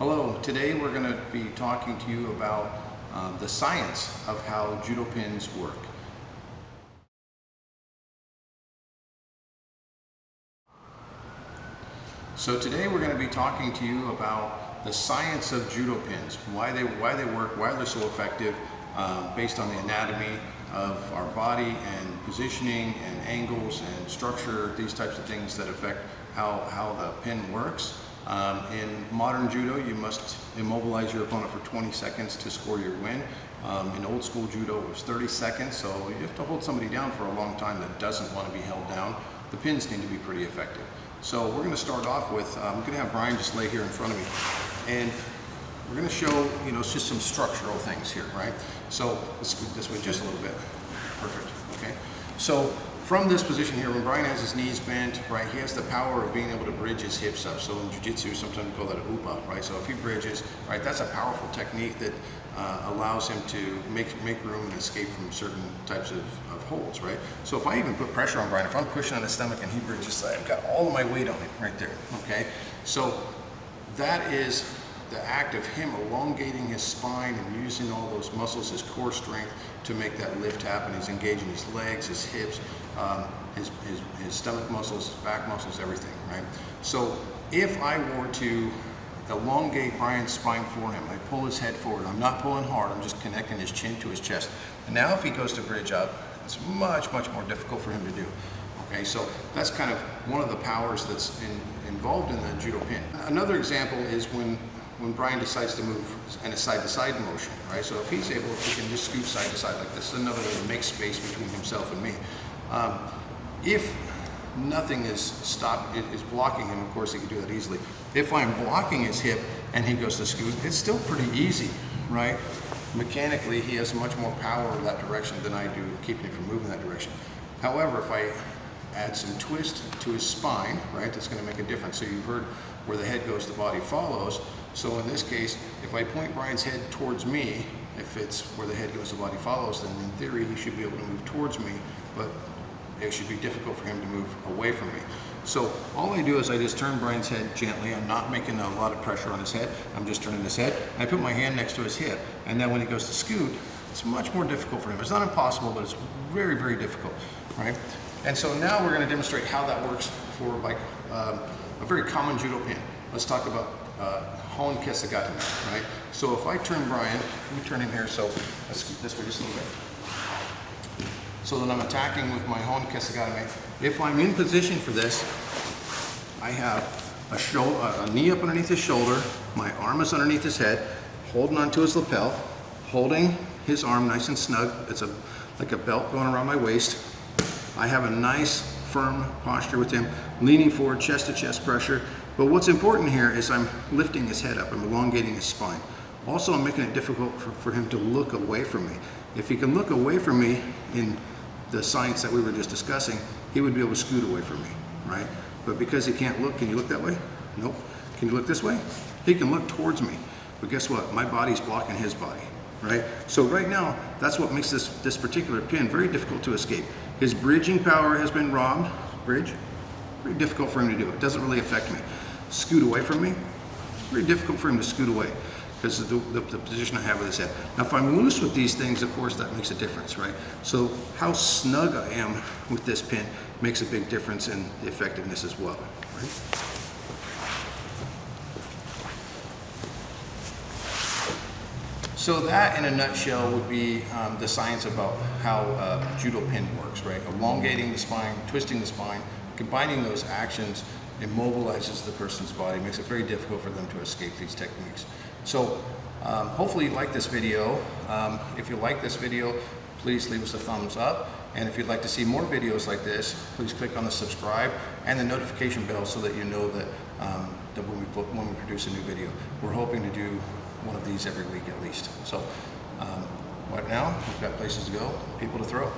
Hello, today we're going to be talking to you about the science of how judo pins work. So today we're going to be talking to you about the science of judo pins, why they work, why they're so effective, based on the anatomy of our body and positioning and angles and structure, these types of things that affect how the pin works. In modern judo, you must immobilize your opponent for 20 seconds to score your win. In old school judo, it was 30 seconds, so you have to hold somebody down for a long time that doesn't want to be held down. The pins need to be pretty effective. So we're going to start off with, I'm going to have Brian just lay here in front of me, and we're going to show, it's just some structural things here, right? So let's scoot this way just a little bit. Perfect, okay? So from this position here, when Brian has his knees bent, right, he has the power of being able to bridge his hips up. So in Jiu-jitsu, sometimes we call that a upa, right? So if he bridges, right, that's a powerful technique that allows him to make room and escape from certain types of holds, right? So if I even put pressure on Brian, if I'm pushing on his stomach and he bridges, I've got all of my weight on him right there, okay? So that is the act of him elongating his spine and using all those muscles, his core strength, to make that lift happen. He's engaging his legs, his hips, his stomach muscles, his back muscles, everything, right? So if I were to elongate Brian's spine for him, I pull his head forward. I'm not pulling hard, I'm just connecting his chin to his chest. And now if he goes to bridge up, it's much more difficult for him to do. Okay, so that's kind of one of the powers that's involved in the judo pin. Another example is when Brian decides to move in a side-to-side motion, right? So if he's able, he can just scoot side to side like this. Is another way to make space between himself and me. If nothing is blocking him, of course he can do that easily. If I'm blocking his hip and he goes to scoot, it's still pretty easy, right? Mechanically, he has much more power in that direction than I do, keeping him from moving that direction. However, if I add some twist to his spine, right, that's going to make a difference. So you've heard where the head goes, the body follows. So in this case, if I point Brian's head towards me, if it's where the head goes, the body follows, then in theory he should be able to move towards me, but it should be difficult for him to move away from me. So all I do is I just turn Brian's head gently. I'm not making a lot of pressure on his head. I'm just turning his head. I put my hand next to his hip, and then when he goes to scoot, it's much more difficult for him. It's not impossible, but it's very difficult, right? And so now we're going to demonstrate how that works for like a very common judo pin. Let's talk about Hon-kesa-gatame, right? So if I turn Brian, let me turn him here, so let's scoot this way just a little bit. So then I'm attacking with my Hon-kesa-gatame. If I'm in position for this, I have a knee up underneath his shoulder, my arm is underneath his head, holding onto his lapel, holding his arm nice and snug. It's like a belt going around my waist. I have a nice firm posture with him, leaning forward, chest to chest pressure. But what's important here is I'm lifting his head up, I'm elongating his spine. Also, I'm making it difficult for him to look away from me. If he can look away from me in the science that we were just discussing, he would be able to scoot away from me, right? But because he can't look, can you look that way? Nope. Can you look this way? He can look towards me. But guess what? My body's blocking his body, right? So right now, that's what makes this particular pin very difficult to escape. His bridging power has been robbed. Bridge, very difficult for him to do. It doesn't really affect me. Scoot away from me, very difficult for him to scoot away because of the position I have with his head. Now if I'm loose with these things, of course that makes a difference, right? So how snug I am with this pin makes a big difference in the effectiveness as well, right? So that, in a nutshell, would be the science about how judo pin works, right? Elongating the spine, twisting the spine, combining those actions immobilizes the person's body, makes it very difficult for them to escape these techniques. So hopefully you like this video. If you like this video, please leave us a thumbs up. And if you'd like to see more videos like this, please click on the subscribe and the notification bell so that you know that, when we produce a new video. We're hoping to do one of these every week at least. So right now, we've got places to go, people to throw.